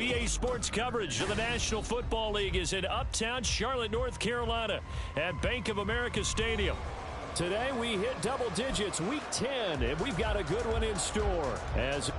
EA Sports coverage of the National Football League is in uptown Charlotte, North Carolina at Bank of America Stadium. Today we hit double digits, week 10, and we've got a good one in store as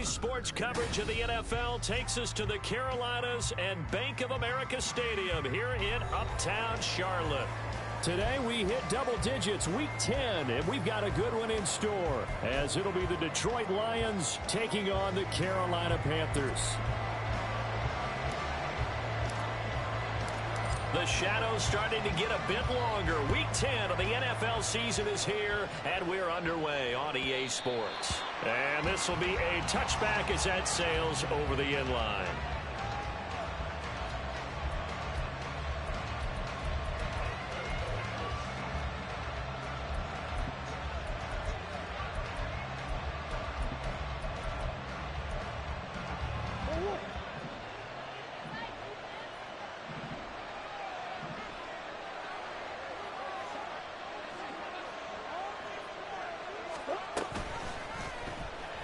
Today's sports coverage of the NFL takes us to the Carolinas and Bank of America Stadium here in Uptown Charlotte. Today we hit double digits, week 10, and we've got a good one in store, as it'll be the Detroit Lions taking on the Carolina Panthers. The shadow's starting to get a bit longer. Week 10 of the NFL season is here, and we're underway on EA Sports. And this will be a touchback as that sails over the end line.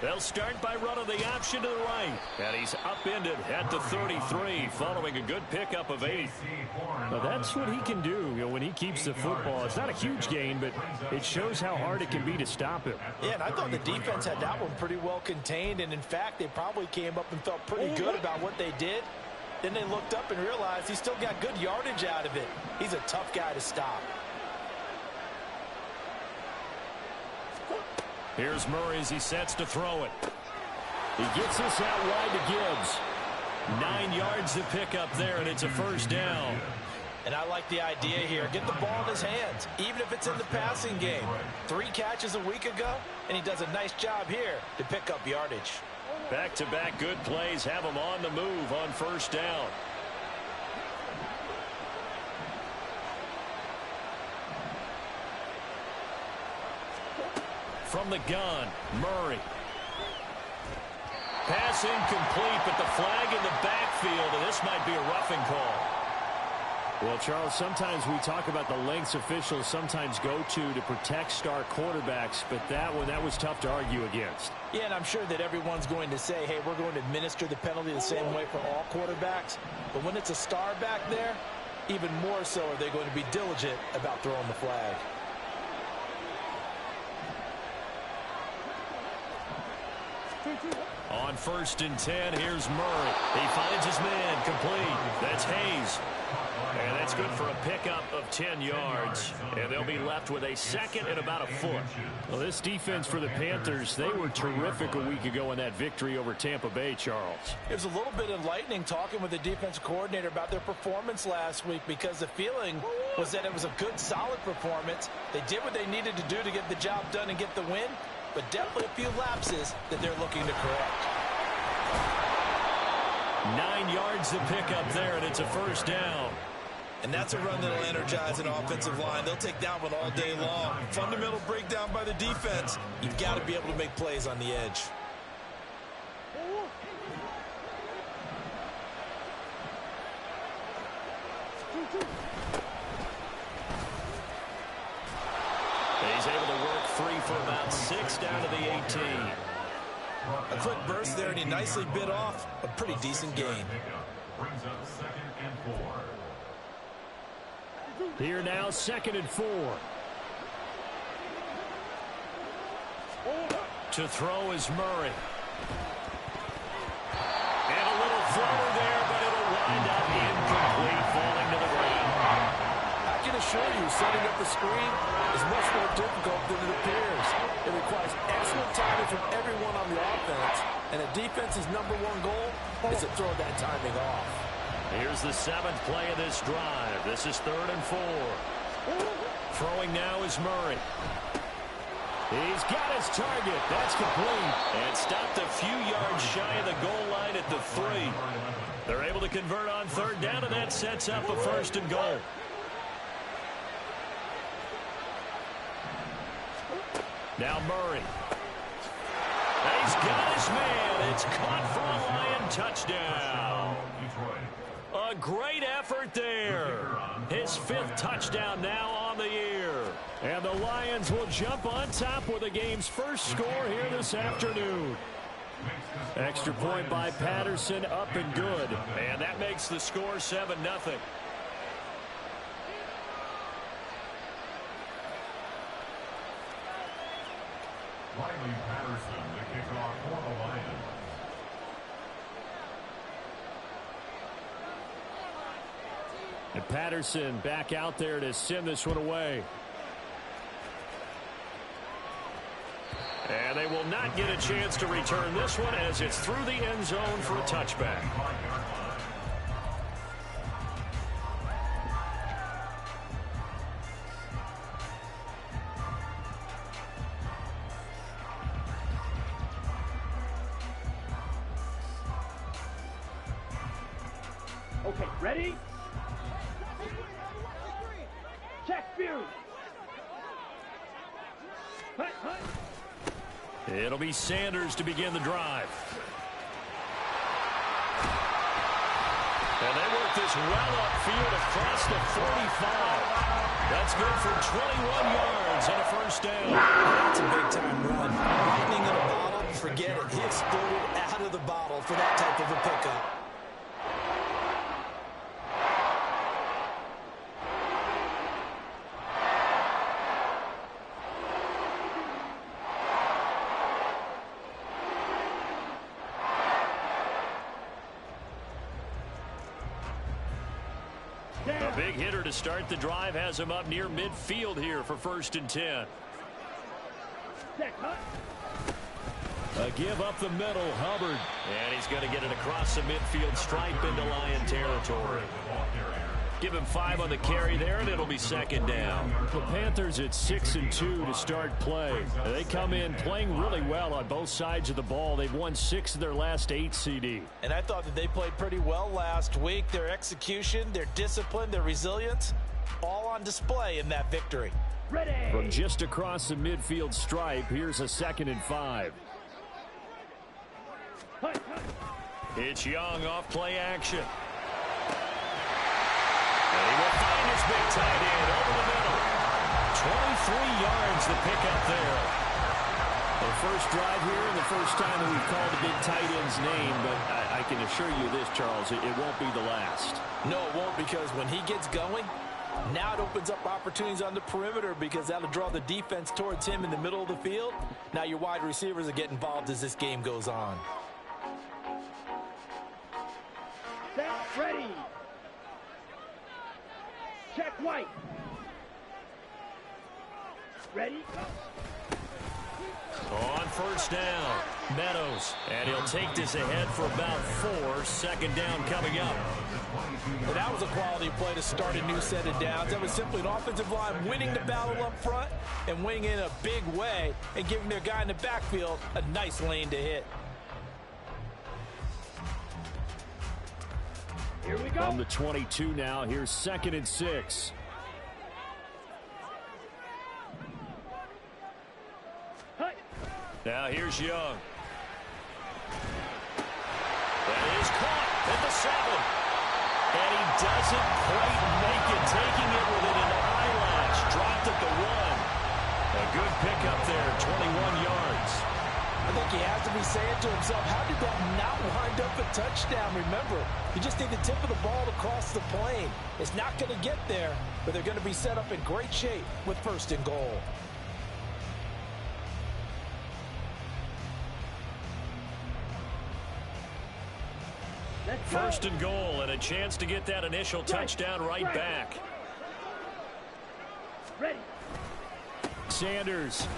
They'll start by running the option to the right. And he's upended at the 33 following a good pickup of 8. Now that's what he can do, when he keeps the football. It's not a huge gain, but it shows how hard it can be to stop him. Yeah, and I thought the defense had that one pretty well contained. And, in fact, they probably came up and felt pretty good about what they did. Then they looked up and realized he still got good yardage out of it. He's a tough guy to stop. Here's Murray as he sets to throw it. He gets this out wide to Gibbs. 9 yards to pick up there, and it's a first down. And I like the idea here. Get the ball in his hands, even if it's in the passing game. 3 catches a week ago, and he does a nice job here to pick up yardage. Back-to-back good plays have him on the move on first down. From the gun, Murray. Pass incomplete, but the flag in the backfield, and this might be a roughing call. Well, Charles, sometimes we talk about the lengths officials sometimes go to protect star quarterbacks, but that was tough to argue against. Yeah, and I'm sure that everyone's going to say, hey, we're going to administer the penalty the same way for all quarterbacks. But when it's a star back there, even more so are they going to be diligent about throwing the flag. On 1st and 10, here's Murray. He finds his man complete. That's Hayes. And that's good for a pickup of 10 yards. And they'll be left with a second and about a foot. Well, this defense for the Panthers, they were terrific a week ago in that victory over Tampa Bay, Charles. It was a little bit enlightening talking with the defensive coordinator about their performance last week, because the feeling was that it was a good, solid performance. They did what they needed to do to get the job done and get the win, but definitely a few lapses that they're looking to correct. 9 yards to pick up there, and it's a first down. And that's a run that'll energize an offensive line. They'll take that one all day long. Fundamental breakdown by the defense. You've got to be able to make plays on the edge. He's able to work free for about 6 down to the 18. A quick burst there, and he nicely bit off a pretty decent gain. Here now, 2nd and 4. To throw is Murray. And a little throw there, but it'll wind up incomplete, falling to the ground. I can assure you, setting up the screen is much more difficult than it appears. It requires excellent timing from everyone on the offense, and the defense's #1 goal is to throw that timing off. Here's the 7th play of this drive. This is 3rd and 4. Throwing now is Murray. He's got his target. That's complete. And stopped a few yards shy of the goal line at the 3. They're able to convert on 3rd down, and that sets up a 1st and goal. Now Murray. He's got his man. It's caught for a Lion touchdown. A great effort there. His 5th touchdown now on the year. And the Lions will jump on top with the game's first score here this afternoon. Extra point by Patterson, up and good. And that makes the score 7-0. Patterson, the kickoff for the Lions. And Patterson back out there to send this one away. And they will not get a chance to return this one as it's through the end zone for a touchback. Okay, ready? Check view. Hut, hut. It'll be Sanders to begin the drive. And they work this well upfield across the 45. That's good for 21 yards and a first down. That's a big-time run. Lightning in a bottle, forget it. He exploded out of the bottle for that type of a pickup. A big hitter to start the drive has him up near midfield here for 1st and 10. A give up the middle, Hubbard. And he's going to get it across the midfield stripe into Lion territory. Give him 5 on the carry there, and it'll be 2nd down. The Panthers at 6-2 to start play. They come in playing really well on both sides of the ball. They've won 6 of their last 8 CD. And I thought that they played pretty well last week. Their execution, their discipline, their resilience, all on display in that victory. Ready. From just across the midfield stripe, here's a 2nd and 5. Hut, hut. It's Young off play action. And he will find his big tight end over the middle. 23 yards the pickup there. The first drive here and the first time that we've called the big tight end's name, but I can assure you this, Charles, it won't be the last. No, it won't, because when he gets going, now it opens up opportunities on the perimeter because that'll draw the defense towards him in the middle of the field. Now your wide receivers will get involved as this game goes on. Set, ready. Check white. Ready, go. On 1st down, Meadows. And he'll take this ahead for about 4. 2nd down coming up. Well, that was a quality play to start a new set of downs. That was simply an offensive line winning the battle up front and winning in a big way and giving their guy in the backfield a nice lane to hit. Here we go. From the 22 now, here's 2nd and 6. Hut. Now here's Young. That is caught at the 7. And he doesn't quite make it, taking it within an eyelash. Dropped at the 1. A good pickup there, 21 yards. I think he has to be saying to himself, how did that not wind up a touchdown? Remember, you just need the tip of the ball to cross the plane. It's not going to get there, but they're going to be set up in great shape with 1st and goal. Let's go. 1st and goal, and a chance to get that initial touchdown right back. Ready. Sanders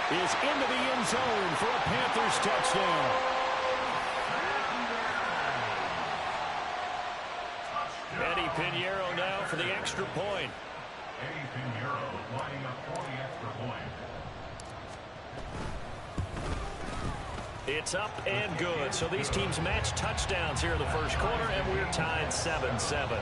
is into the end zone for a Panthers touchdown. Eddie Pinheiro now for the extra point. Eddie Pinheiro lining up for the extra point. It's up and good. So these teams match touchdowns here in the 1st quarter, and we're tied 7-7.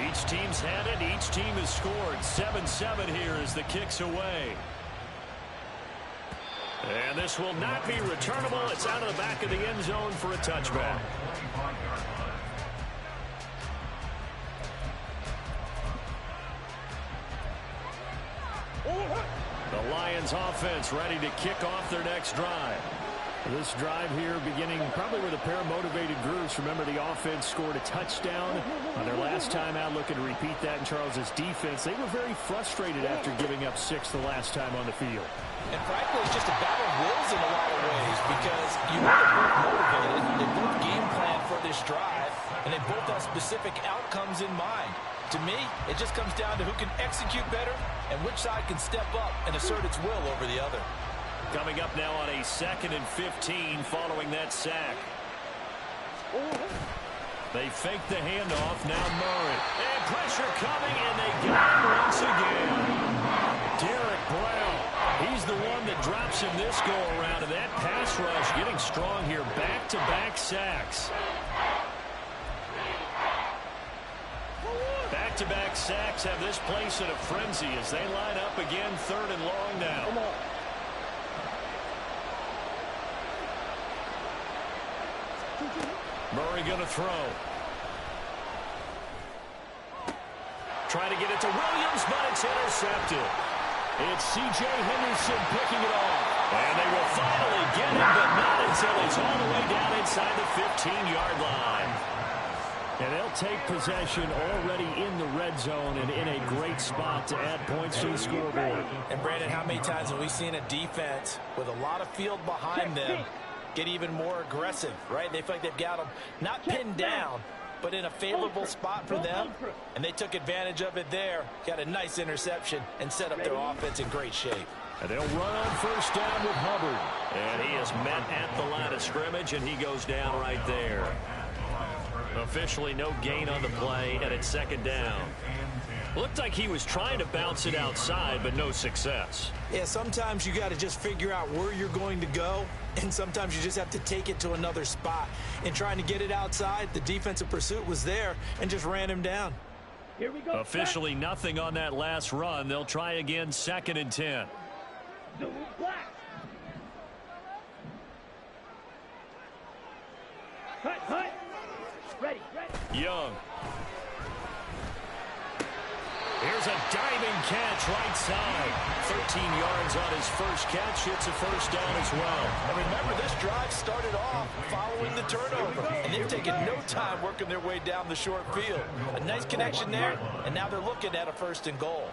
Each team's had it. Each team has scored. 7-7 here as the kick's away. And this will not be returnable. It's out of the back of the end zone for a touchback. The Lions offense ready to kick off their next drive. This drive here beginning probably with a pair of motivated groups. Remember, the offense scored a touchdown on their last time out. Looking to repeat that in Charles's defense. They were very frustrated after giving up 6 the last time on the field. And frankly, it's just a battle of wills in a lot of ways because you know they're both motivated. They both game plan for this drive, and they both have specific outcomes in mind. To me, it just comes down to who can execute better and which side can step up and assert its will over the other. Coming up now on a 2nd and 15 following that sack. They fake the handoff. Now Murray. And pressure coming, and they got him once again. Derek Brown. He's the one that drops him this go-around. And that pass rush getting strong here. Back-to-back sacks. Back-to-back sacks have this place in a frenzy as they line up again 3rd and long now. Murray going to throw. Trying to get it to Williams, but it's intercepted. It's C.J. Henderson picking it off. And they will finally get him, but not until he's all the way down inside the 15-yard line. And they'll take possession already in the red zone and in a great spot to add points to the scoreboard. And, Brandon, how many times have we seen a defense with a lot of field behind them get even more aggressive, right? They feel like they've got them not pinned down, but in a favorable spot for them, and they took advantage of it there. Got a nice interception and set up their offense in great shape. And they'll run on 1st down with Hubbard. And he is met at the line of scrimmage, and he goes down right there. Officially no gain on the play, and it's 2nd down. Looked like he was trying to bounce it outside, but no success. Yeah, sometimes you got to just figure out where you're going to go, and sometimes you just have to take it to another spot. In trying to get it outside, the defensive pursuit was there and just ran him down. Here we go. Officially nothing on that last run. They'll try again 2nd and 10. Zulu black. Cut. Ready. Young. Here's a diving catch right side. 13 yards on his first catch. It's a 1st down as well. And remember, this drive started off following the turnover, and they've taken no time working their way down the short field. A nice connection there, and now they're looking at a 1st and goal.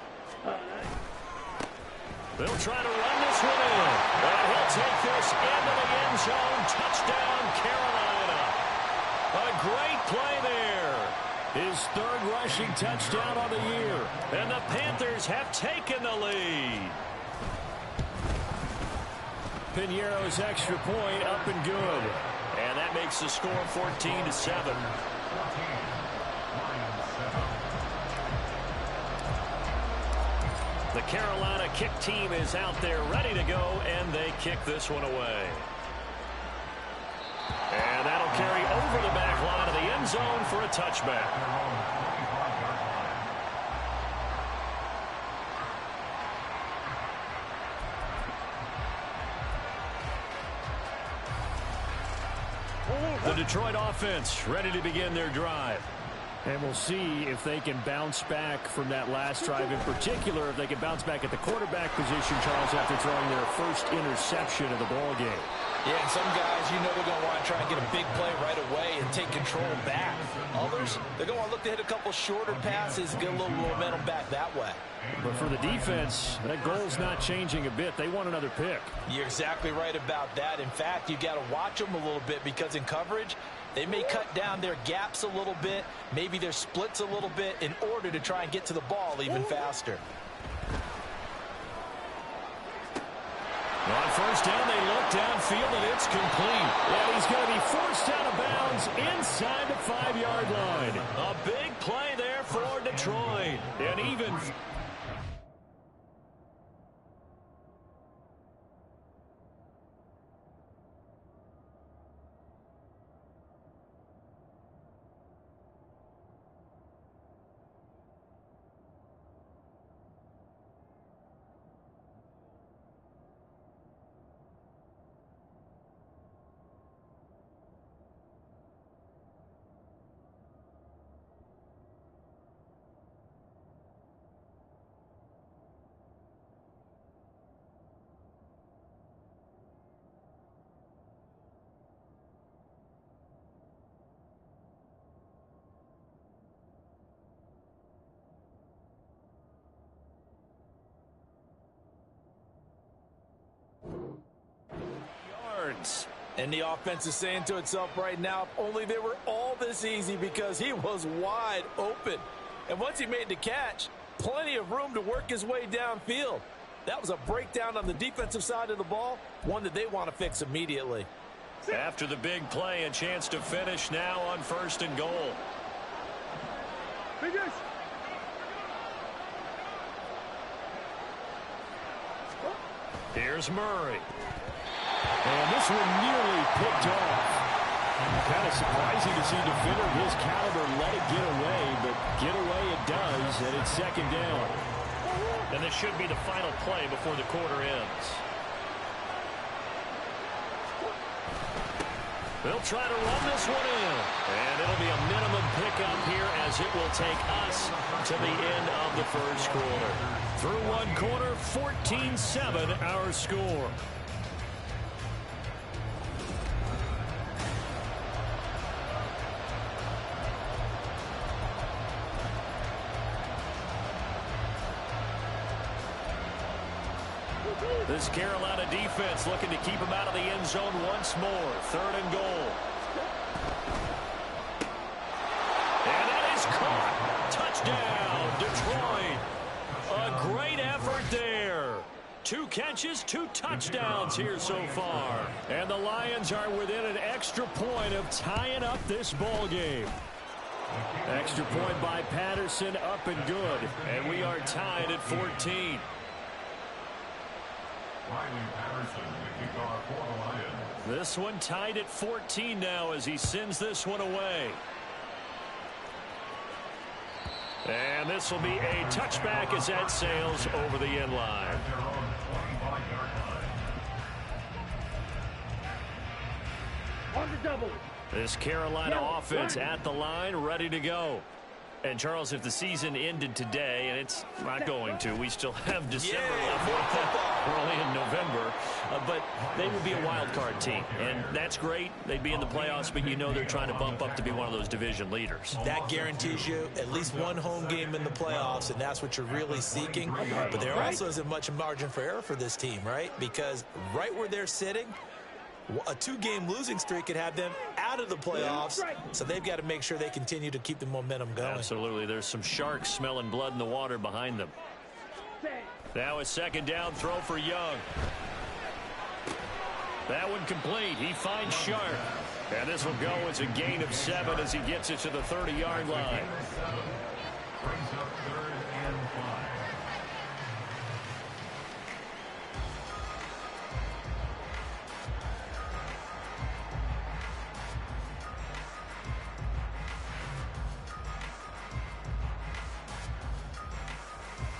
They'll try to run this one in. And he'll take this into the end zone. Touchdown, Carolina. A great play there. His 3rd rushing touchdown on the year. And the Panthers have taken the lead. Piñeiro's extra point up and good. And that makes the score 14-7. The Carolina kick team is out there ready to go, and they kick this one away. And that'll carry over the back line of the end zone for a touchback. The Detroit offense ready to begin their drive. And we'll see if they can bounce back from that last drive, in particular, if they can bounce back at the quarterback position, Charles, after throwing their first interception of the ball game. Yeah, and some guys, you know they're going to want to try and get a big play right away and take control back. Others, they're going to want to look to hit a couple shorter passes, get a little momentum back that way. But for the defense, that goal's not changing a bit. They want another pick. You're exactly right about that. In fact, you got to watch them a little bit because in coverage, they may cut down their gaps a little bit, maybe their splits a little bit in order to try and get to the ball even faster. On 1st down, they look downfield, and it's complete. And he's going to be forced out of bounds inside the 5-yard line. A big play there for Detroit. And even... And the offense is saying to itself right now, if only they were all this easy because he was wide open. And once he made the catch, plenty of room to work his way downfield. That was a breakdown on the defensive side of the ball, one that they want to fix immediately. After the big play, a chance to finish now on 1st and goal. Finish. Here's Murray. And this one nearly picked off. Kind of surprising to see a defender of his caliber let it get away, but get away it does, and it's 2nd down. And this should be the final play before the quarter ends. They'll try to run this one in. And it'll be a minimum pickup here as it will take us to the end of the 1st quarter. Through 1 quarter, 14-7 our score. This Carolina defense looking to keep him out of the end zone once more. 3rd and goal. And that is caught. Touchdown, Detroit. A great effort there. 2 catches, 2 touchdowns here so far. And the Lions are within an extra point of tying up this ball game. Extra point by Patterson, up and good. And we are tied at 14. This one tied at 14 now as he sends this one away. And this will be a touchback as that sails over the end line. On the double. This Carolina offense at the line, ready to go. And, Charles, if the season ended today, and it's not going to, we still have December left, early in November, but they would be a wild card team. And that's great. They'd be in the playoffs, but you know they're trying to bump up to be one of those division leaders. That guarantees you at least 1 home game in the playoffs, and that's what you're really seeking. But there also isn't much margin for error for this team, right? Because right where they're sitting, a 2-game losing streak could have them out of the playoffs, so they've got to make sure they continue to keep the momentum going. Absolutely. There's some sharks smelling blood in the water behind them. Now a 2nd down throw for Young. That one complete. He finds Sharp. And this will go as a gain of 7 as he gets it to the 30-yard line. Brings up 3rd and 5.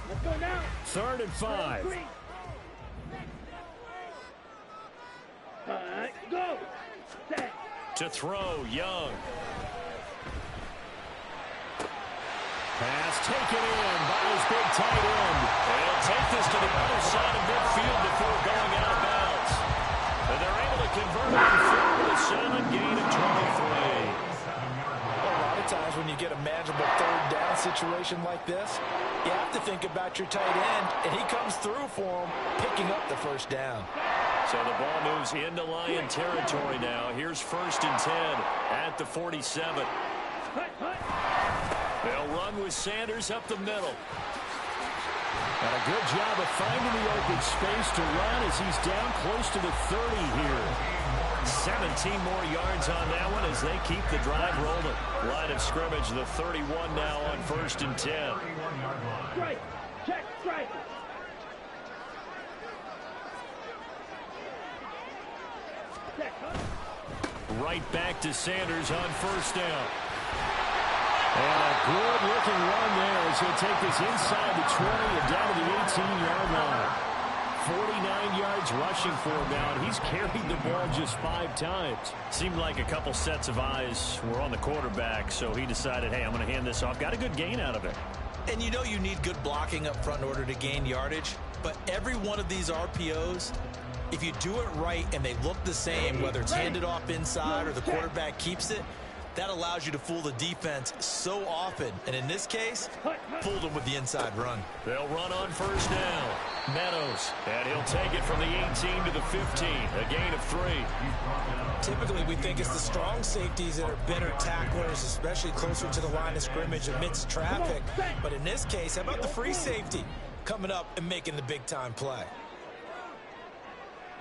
Let's go now. 3rd and 5. Go. Set. To throw, Young. Pass taken in by his big tight end. They'll take this to the other side of midfield before going out of bounds. And they're able to convert on 4 with a solid gain of 23. A lot of times when you get a manageable 3rd down situation like this, you have to think about your tight end, and he comes through for him, picking up the 1st down. So the ball moves into Lion territory now. Here's 1st and 10 at the 47. They'll run with Sanders up the middle. And a good job of finding the open space to run as he's down close to the 30 here. 17 more yards on that one as they keep the drive rolling. Line of scrimmage, the 31 now on 1st and 10. Strike. Check. Strike. Right back to Sanders on 1st down. And a good-looking run there as he'll take this inside the 20 and down to the 18-yard line. 49 yards rushing for him now, and he's carried the ball just 5 times. Seemed like a couple sets of eyes were on the quarterback, so he decided, hey, I'm going to hand this off. Got a good gain out of it. And you know you need good blocking up front in order to gain yardage, but every one of these RPOs, if you do it right and they look the same, whether it's handed off inside or the quarterback keeps it, That allows you to fool the defense so often. And in this case, fooled them with the inside run. They'll run on first down. Meadows. And he'll take it from the 18 to the 15. A gain of 3. Typically, we think it's the strong safeties that are better tacklers, especially closer to the line of scrimmage amidst traffic. But in this case, how about the free safety coming up and making the big-time play?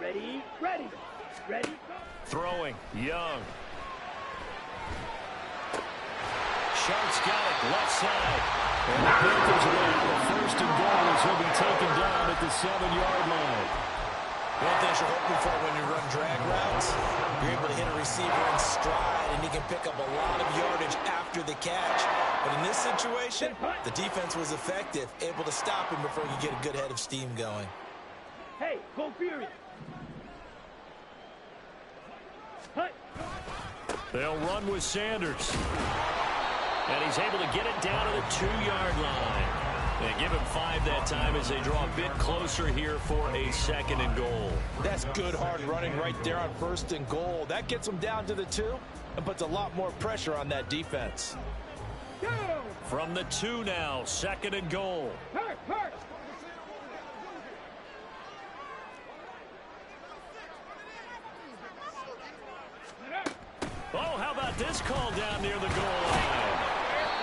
Ready, ready, ready. Throwing. Young. Sharp's got it, left side. And the Panthers are out of first and goal as he'll be taken down at the 7-yard line. One thing you're hoping for when you run drag routes, you're able to hit a receiver in stride, and he can pick up a lot of yardage after the catch. But in this situation, the defense was effective, able to stop him before you get a good head of steam going. Hey, go Fury. Hut. They'll run with Sanders. And he's able to get it down to the 2-yard line. And give him 5 that time as they draw a bit closer here for a 2nd and goal. That's good hard running right there on 1st and goal. That gets them down to the 2 and puts a lot more pressure on that defense. From the 2 now, 2nd and goal. Hurt, hurt. Oh, how about this call down near the goal line?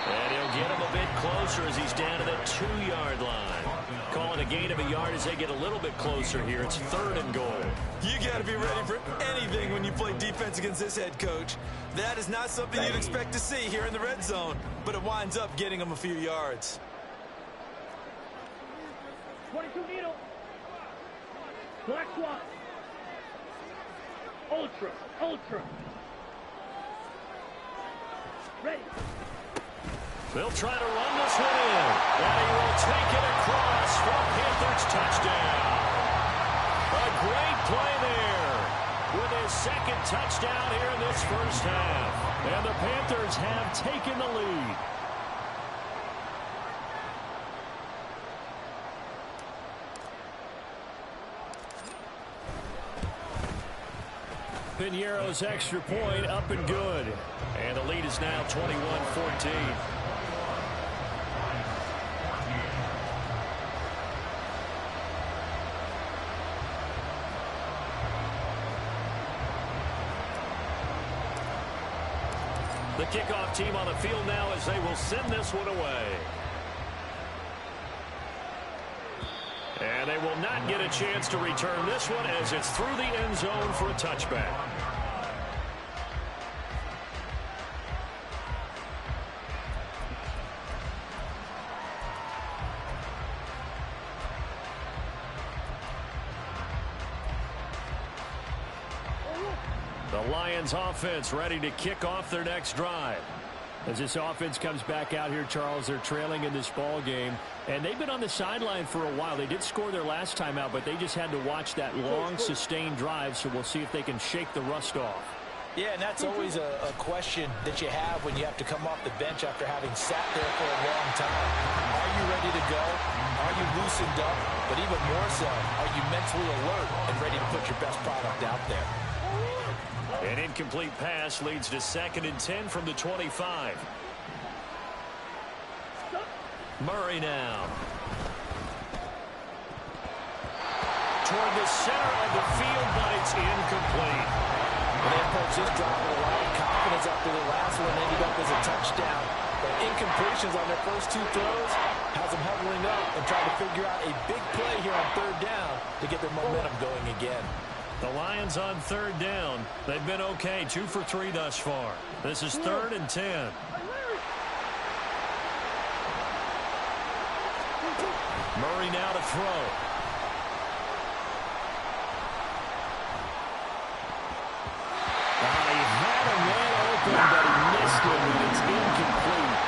And he'll get him a bit closer as he's down to the 2-yard line. Calling a gain of a yard as they get a little bit closer here. It's 3rd and goal. You got to be ready for anything when you play defense against this head coach. That is not something you'd expect to see here in the red zone, but it winds up getting him a few yards. 22 needle. Black Swan. Ultra, ultra. Ready. They'll try to run this one in. And he will take it across for Panthers touchdown. A great play there with his 2nd touchdown here in this first half. And the Panthers have taken the lead. Piñeiro's extra point up and good. And the lead is now 21-14. The kickoff team on the field now as they will send this one away. And they will not get a chance to return this one as it's through the end zone for a touchback. The Lions offense ready to kick off their next drive. As this offense comes back out here, Charles, they're trailing in this ball game. And they've been on the sideline for a while. They did score their last time out, but they just had to watch that long, sustained drive. So we'll see if they can shake the rust off. Yeah, and that's always a question that you have when you have to come off the bench after having sat there for a long time. Are you ready to go? Are you loosened up? But even more so, are you mentally alert and ready to put your best product out there? An incomplete pass leads to 2nd and 10 from the 25. Murray now. Toward the center of the field, but it's incomplete. And they approach this drive with a lot of confidence after the last one ended up as a touchdown. But incompletions on their first 2 throws has them huddling up and trying to figure out a big play here on 3rd down to get their momentum going again. The Lions on 3rd down. They've been okay, 2 for 3 thus far. This is 3rd and 10. Murray now to throw. He had a man open, but he missed it, and it's incomplete.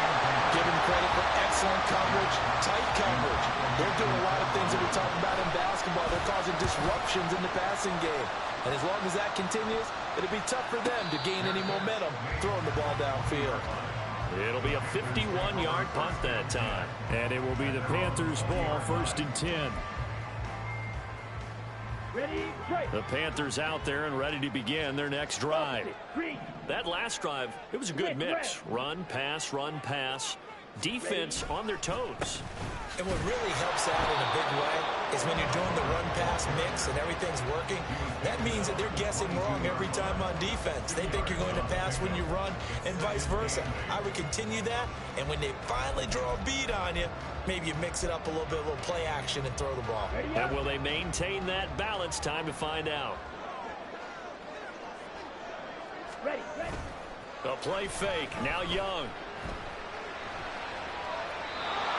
Give him credit for excellent coverage, tight coverage. They're doing a lot of things that we talk about in basketball. They're causing disruptions in the passing game. And as long as that continues, it'll be tough for them to gain any momentum throwing the ball downfield. It'll be a 51-yard punt that time. And it will be the Panthers' ball, 1st and 10. Ready, break. The Panthers out there and ready to begin their next drive. That last drive, it was a good mix. Run, pass. Defense on their toes. And what really helps out in a big way is when you're doing the run-pass mix and everything's working, that means that they're guessing wrong every time on defense. They think you're going to pass when you run and vice versa. I would continue that, and when they finally draw a beat on you, maybe you mix it up a little bit, a little play action, and throw the ball. And will they maintain that balance? Time to find out. Ready. A play fake. Now Young.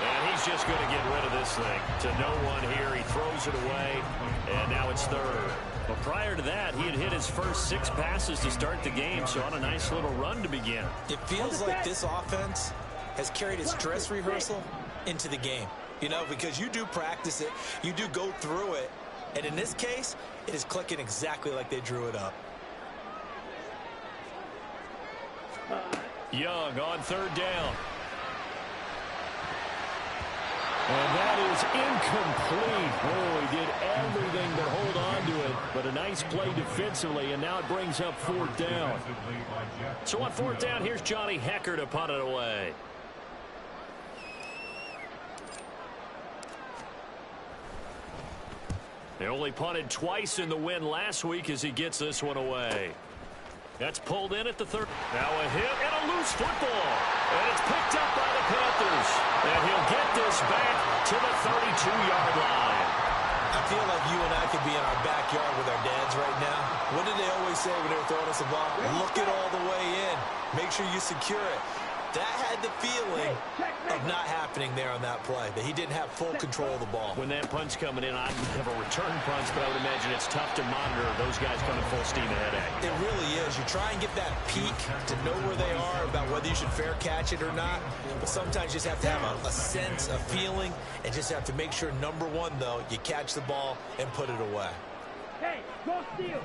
And he's just going to get rid of this thing. To no one here. He throws it away. And now it's third. But prior to that, he had hit his first 6 passes to start the game. So on a nice little run to begin. It feels like this offense has carried its dress rehearsal into the game. You know, because you do practice it. You do go through it. And in this case, it is clicking exactly like they drew it up. Young on third down. And that is incomplete. Oh, he did everything but hold on to it. But a nice play defensively, and now it brings up fourth down. So on fourth down, here's Johnny Hecker to punt it away. They only punted twice in the win last week as he gets this one away. That's pulled in at the third. Now a hit and a loose football. And it's picked up by the Panthers. And he'll get this back to the 32-yard line. I feel like you and I could be in our backyard with our dads right now. What did they always say when they were throwing us a ball? Look it all the way in. Make sure you secure it. That had the feeling of not happening there on that play, that he didn't have full control of the ball. When that punch coming in, I'd have a return punch, but I would imagine it's tough to monitor those guys coming full steam ahead at you. It really is. You try and get that peek to know where they are, about whether you should fair catch it or not. But sometimes you just have to have a sense, a feeling, and just have to make sure, number one, though, you catch the ball and put it away. Hey, go steal.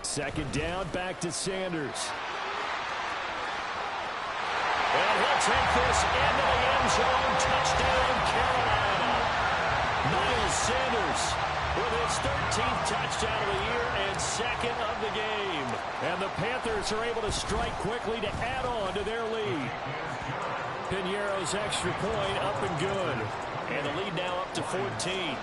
Second down, back to Sanders. And he'll take this into the end zone. Touchdown, Carolina. Miles Sanders with his 13th touchdown of the year and second of the game. And the Panthers are able to strike quickly to add on to their lead. Piñeiro's extra point up and good. And the lead now up to 14.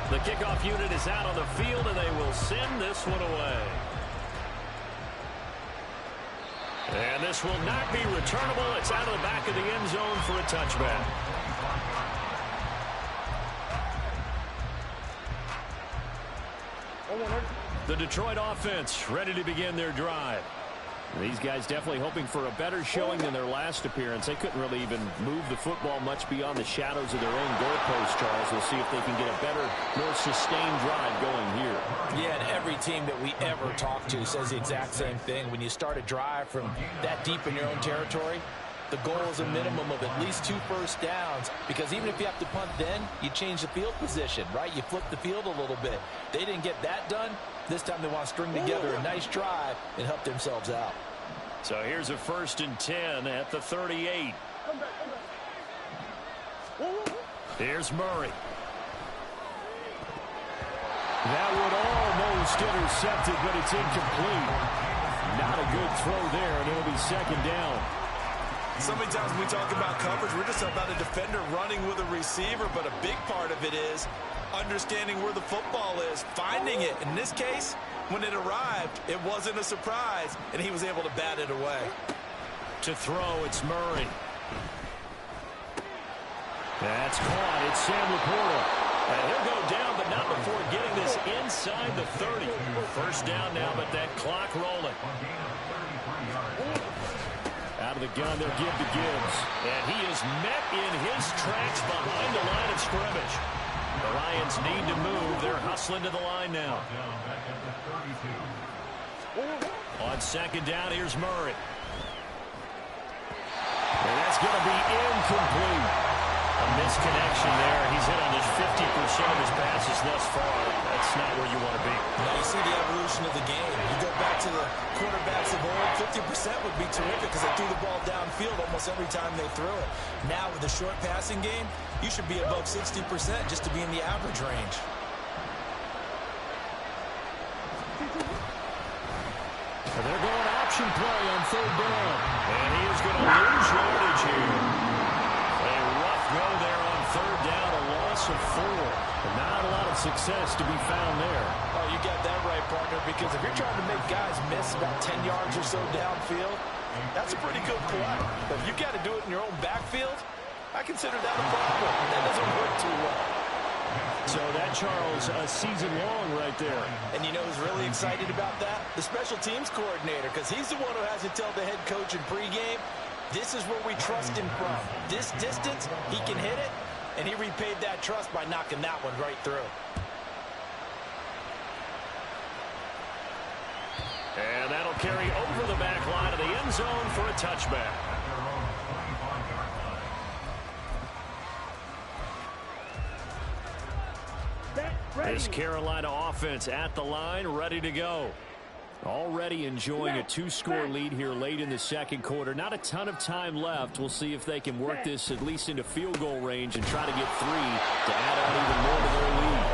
The kickoff unit is out on the field, and they will send this one away. And this will not be returnable. It's out of the back of the end zone for a touchback. The Detroit offense ready to begin their drive. These guys definitely hoping for a better showing than their last appearance. They couldn't really even move the football much beyond the shadows of their own goalpost, Charles. We'll see if they can get a better, more sustained drive going here. Yeah, and every team that we ever talk to says the exact same thing. When you start a drive from that deep in your own territory, the goal is a minimum of at least 2 first downs, because even if you have to punt then, you change the field position, right? You flip the field a little bit. They didn't get that done. This time they want to string together a nice drive and help themselves out. So here's a 1st and 10 at the 38. Here's Murray. That would almost intercepted, but it's incomplete. Not a good throw there, and it'll be second down. So many times when we talk about coverage, we're just about a defender running with a receiver, but a big part of it is understanding where the football is, finding it. In this case, when it arrived, it wasn't a surprise, and he was able to bat it away. To throw, it's Murray. That's caught. It's Sam Laporta. And he'll go down, but not before getting this inside the 30. First down now, but that clock rolling. Out of the gun, they'll give to Gibbs. And he is met in his tracks behind the line of scrimmage. The Lions need to move. They're hustling to the line now. On second down, here's Murray. And that's going to be incomplete. A misconnection there. He's hit on just 50% of his passes thus far. That's not where you want to be. Now you see the evolution of the game. You go back to the quarterbacks of old, 50% would be terrific because they threw the ball downfield almost every time they threw it. Now with the short passing game, you should be above 60% just to be in the average range. And they're going option play on third down. And he is going to lose yardage here. A rough go there on third down, a loss of 4. But not a lot of success to be found there. Oh, you got that right, partner, because if you're trying to make guys miss about 10 yards or so downfield, that's a pretty good play. But if you got to do it in your own backfield, I consider that a problem. That doesn't work too well. So that, Charles, a season long right there. And you know who's really excited about that? The special teams coordinator, because he's the one who has to tell the head coach in pregame, this is where we trust him from. This distance, he can hit it, and he repaid that trust by knocking that one right through. And that'll carry over the back line of the end zone for a touchback. This Carolina offense at the line, ready to go. Already enjoying a 2-score lead here late in the second quarter. Not a ton of time left. We'll see if they can work this at least into field goal range and try to get 3 to add on even more to their lead.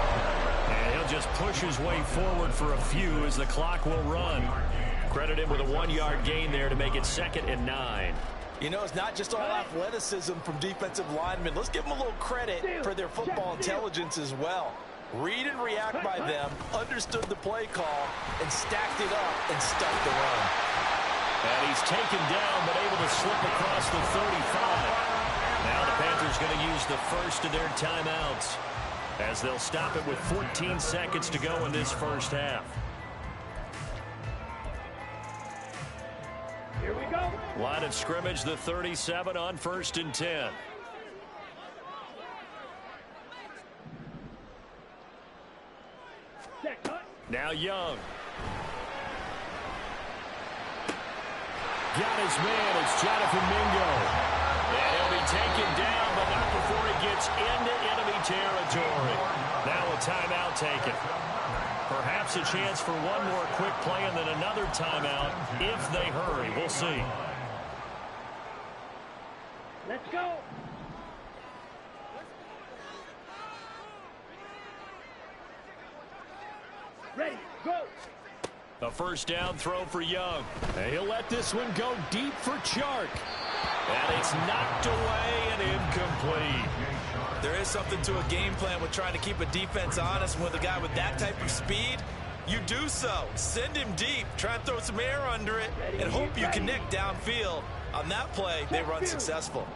And he'll just push his way forward for a few as the clock will run. Credit him with a 1-yard gain there to make it 2nd and 9. You know, it's not just all athleticism from defensive linemen. Let's give them a little credit for their football intelligence as well. Read and react by them, understood the play call, and stacked it up and stuffed the run. And he's taken down, but able to slip across the 35. Now the Panthers going to use the first of their timeouts as they'll stop it with 14 seconds to go in this first half. Here we go. Line of scrimmage, the 37 on 1st and 10. Now Young. Got his man. It's Jonathan Mingo. And he'll be taken down, but not before he gets into enemy territory. Now a timeout taken. Perhaps a chance for one more quick play and then another timeout if they hurry. We'll see. Let's go. Ready, go. A first down throw for Young. And he'll let this one go deep for Chark. And it's knocked away and incomplete. There is something to a game plan with trying to keep a defense honest. With a guy with that type of speed, you do so. Send him deep. Try and throw some air under it and hope you connect downfield. On that play, they run successful.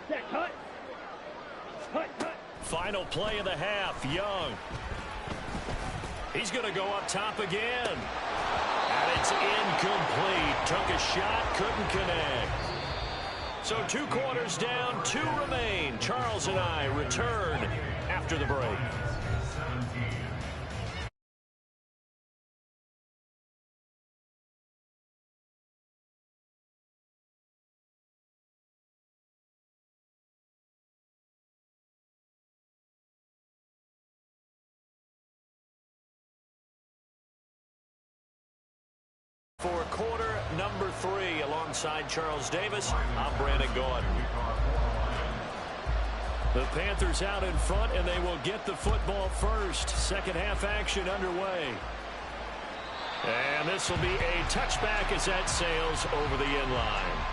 Set, cut. Cut, cut. Final play of the half, Young. He's going to go up top again. And it's incomplete. Took a shot, couldn't connect. So 2 quarters down, 2 remain. Charles and I return after the break. For quarter number 3, alongside Charles Davis, I'm Brandon Gaudin. The Panthers out in front, and they will get the football first. Second half action underway. And this will be a touchback as that sails over the end line.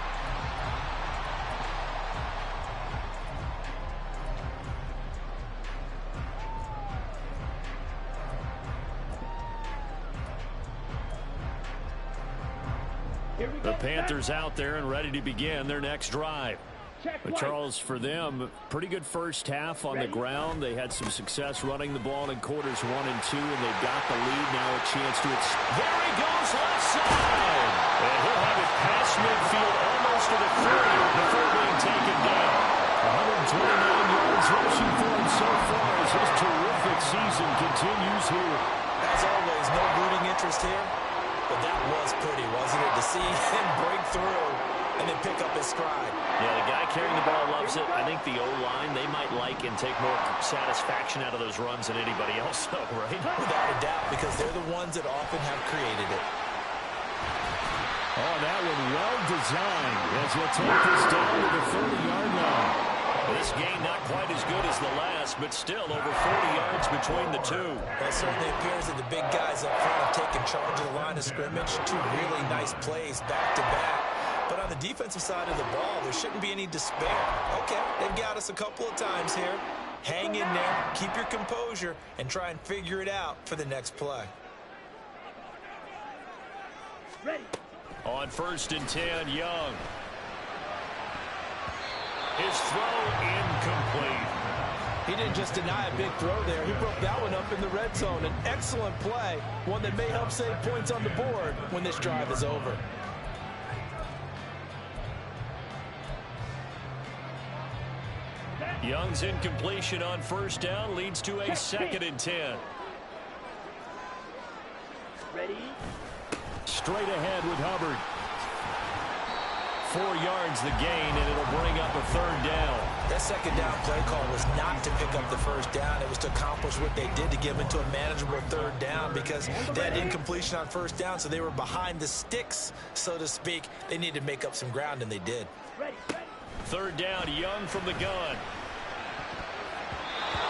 The Panthers out there and ready to begin their next drive. But Charles, for them, pretty good first half on the ground. They had some success running the ball in quarters 1 and 2, and they got the lead. Now a chance to there he goes, left side. And he'll have it past midfield almost to the 30 before being taken down. 129 yards rushing for him so far as his terrific season continues here. As always, no rooting interest here. But that was pretty, wasn't it? To see him break through and then pick up his stride. Yeah, the guy carrying the ball loves it. I think the O-line, they might like and take more satisfaction out of those runs than anybody else, though, right? Without a doubt, because they're the ones that often have created it. Oh, that one well designed as he'll take this down to the 30-yard line. This game not quite as good as the last, but still over 40 yards between the two. Well, it certainly appears that the big guys up front have taken charge of the line of scrimmage. Two really nice plays back-to-back. But on the defensive side of the ball, there shouldn't be any despair. Okay, they've got us a couple of times here. Hang in there, keep your composure, and try and figure it out for the next play. Ready. On 1st and 10, Young. His throw incomplete. He didn't just deny a big throw there. He broke that one up in the red zone. An excellent play, one that may help save points on the board when this drive is over. Young's incompletion on 1st down leads to a 2nd and 10. Ready. Straight ahead with Hubbard. 4 yards the gain, and it'll bring up a 3rd down. That 2nd down play call was not to pick up the 1st down. It was to accomplish what they did to get into a manageable 3rd down because they had incompletion on 1st down, so they were behind the sticks, so to speak. They needed to make up some ground, and they did. Ready. 3rd down, Young from the gun.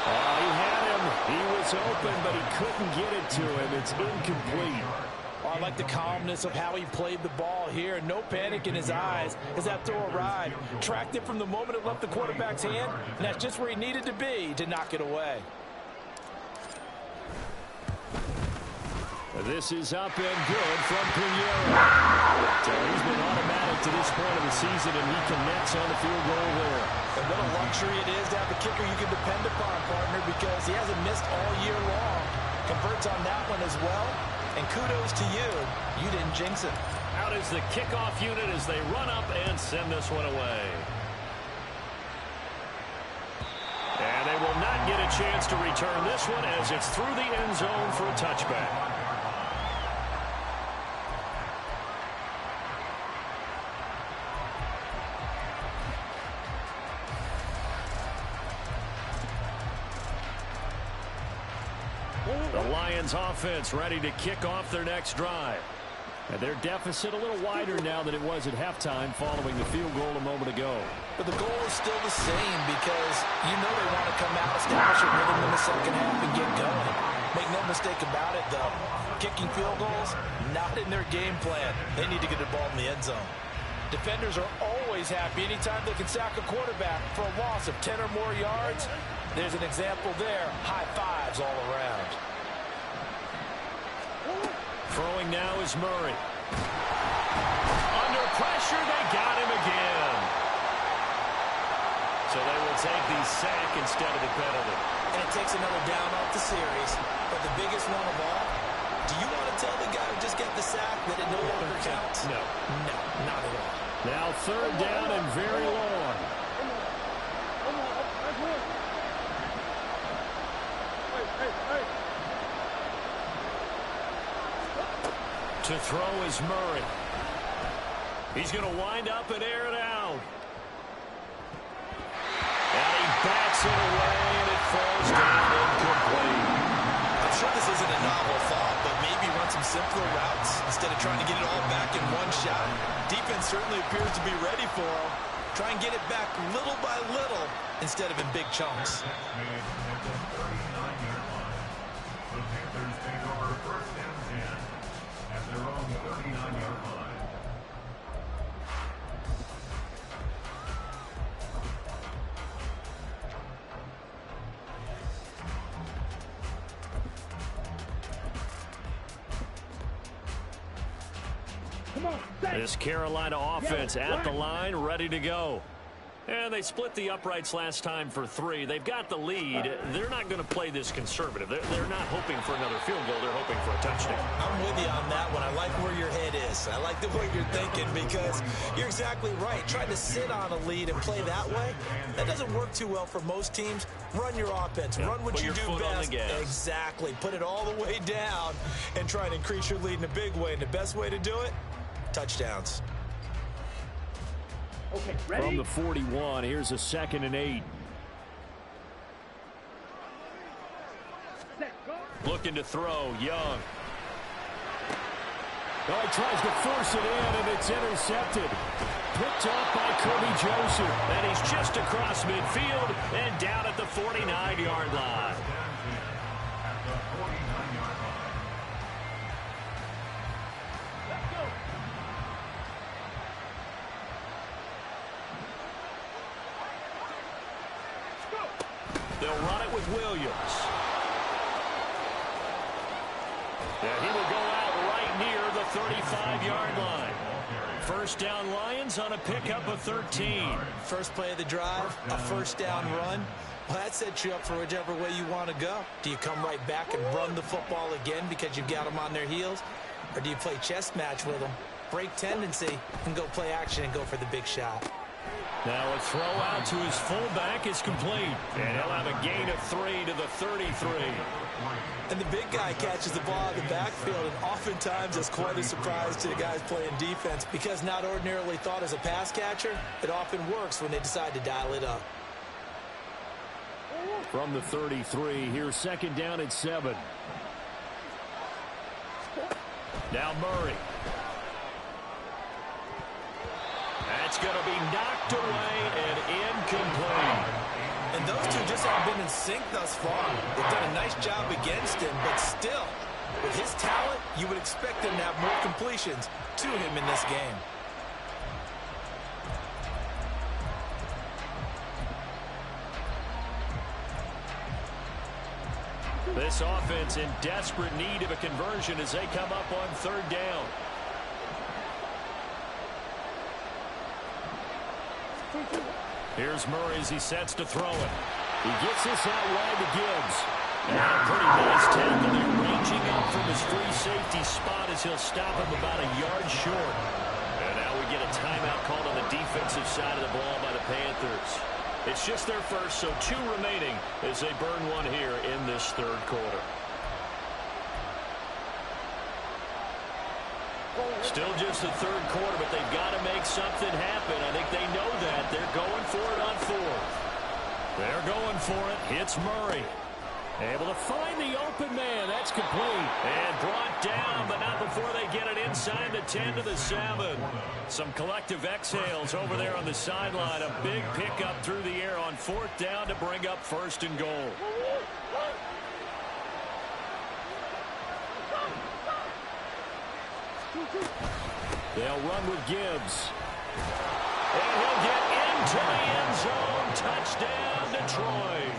Oh, he had him. He was open, but he couldn't get it to him. It's incomplete. Oh, I like the calmness of how he played the ball here. No panic in his eyes as that throw arrived. Tracked it from the moment it left the quarterback's hand, and that's just where he needed to be to knock it away. This is up and good from Pinheiro. So he's been automatic to this point of the season, and he connects on the field goal there. And what a luxury it is to have a kicker you can depend upon, partner, because he hasn't missed all year long. Converts on that one as well. And kudos to you. You didn't jinx it. Out is the kickoff unit as they run up and send this one away. And they will not get a chance to return this one as it's through the end zone for a touchback. The Lions offense ready to kick off their next drive. And their deficit a little wider now than it was at halftime following the field goal a moment ago. But the goal is still the same because you know they want to come out, establish a rhythm in the 2nd half, and get going. Make no mistake about it, though. Kicking field goals, not in their game plan. They need to get the ball in the end zone. Defenders are always happy anytime they can sack a quarterback for a loss of 10 or more yards. There's an example there. High fives all around. Throwing now is Murray. Under pressure, they got him again. So they will take the sack instead of the penalty. And it takes another down off the series. But the biggest one of all, do you want to tell the guy who just got the sack that it no longer counts? No. No, not at all. Now 3rd down and very long. To throw is Murray. He's going to wind up and air it out. And he backs it away, and it falls down incomplete. I'm sure this isn't a novel thought, but maybe run some simpler routes instead of trying to get it all back in one shot. Defense certainly appears to be ready for him. Try and get it back little by little instead of in big chunks. This Carolina offense at the line, ready to go. And they split the uprights last time for 3. They've got the lead. They're not going to play this conservative. They're not hoping for another field goal. They're hoping for a touchdown. I'm with you on that one. I like where your head is. I like the way you're thinking because you're exactly right. Trying to sit on a lead and play that way, that doesn't work too well for most teams. Run your offense. Run what you do best. Exactly. Put it all the way down and try and increase your lead in a big way. And the best way to do it, touchdowns. Okay, ready? From the 41, here's a 2nd and 8. Set, go. Looking to throw, Young. Oh, he tries to force it in, and it's intercepted. Picked off by Kirby Joseph. And he's just across midfield and down at the 49-yard line. They'll run it with Williams. And he will go out right near the 35-yard line. First down Lions on a pickup of 13. First play of the drive, a first down run. Well, that sets you up for whichever way you want to go. Do you come right back and run the football again because you've got them on their heels? Or do you play chess match with them, break tendency, and go play action and go for the big shot? Now a throw out to his fullback is complete. And he'll have a gain of 3 to the 33. And the big guy catches the ball in the backfield, and oftentimes it's quite a surprise to the guys playing defense because not ordinarily thought as a pass catcher, it often works when they decide to dial it up. From the 33, here's 2nd down and 7. Now Murray. That's going to be knocked away and incomplete. And those two just haven't been in sync thus far. They've done a nice job against him, but still, with his talent, you would expect him to have more completions to him in this game. This offense in desperate need of a conversion as they come up on 3rd down. Here's Murray as he sets to throw it. He gets this out wide to Gibbs. And a pretty nice tackle there, ranging up from his free safety spot as he'll stop him about a yard short. And now we get a timeout called on the defensive side of the ball by the Panthers. It's just their first, so 2 remaining as they burn one here in this 3rd quarter. Still just the 3rd quarter, but they've got to make something happen. I think they know that. They're going for it on 4th. They're going for it. Hits Murray. Able to find the open man. That's complete. And brought down, but not before they get it inside the 10 to the 7. Some collective exhales over there on the sideline. A big pickup through the air on 4th down to bring up 1st and goal. They'll run with Gibbs. And he'll get into the end zone. Touchdown, Detroit.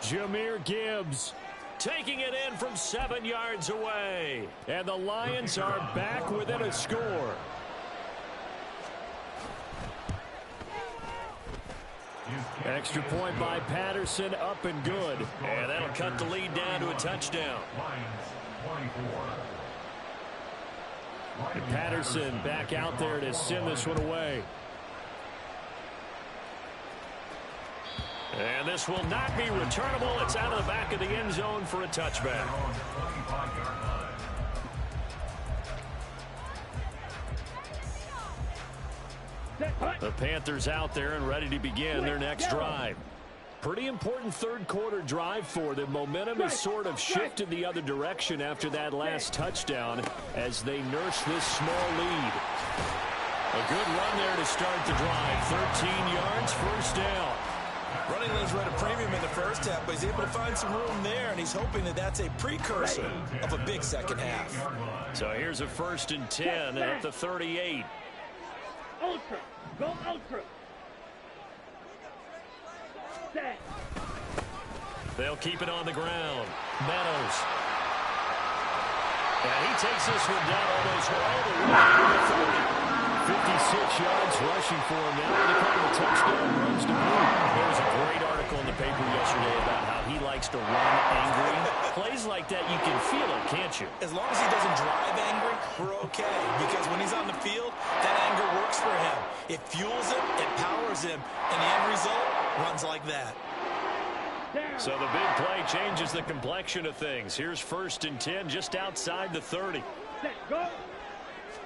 Jahmyr Gibbs taking it in from 7 yards away. And the Lions are back within a score. Extra point by Patterson, up and good. And that'll cut the lead down to a touchdown. And Patterson back out there to send this one away. And this will not be returnable. It's out of the back of the end zone for a touchback. The Panthers out there and ready to begin their next drive. Pretty important 3rd quarter drive for them. Momentum has sort of shifted the other direction after that last touchdown as they nurse this small lead. A good run there to start the drive. 13 yards, 1st down. Running lanes were at a premium in the first half, but he's able to find some room there, and he's hoping that that's a precursor of a big second half. So here's a 1st and 10 at the 38. Ultra. Go ultra. Set. They'll keep it on the ground. Meadows. And he takes this one down almost all the way to the 30. 56 yards rushing for him. Now they call him a touchdown. Runs to boot. There was a great article in the paper yesterday about how he likes to run angry. Plays like that, you can feel it, can't you? As long as he doesn't drive angry, we're okay. Because when he's on the field, that anger works for him. It fuels him, it powers him, and the end result runs like that. So the big play changes the complexion of things. Here's 1st and 10 just outside the 30. Set. Go.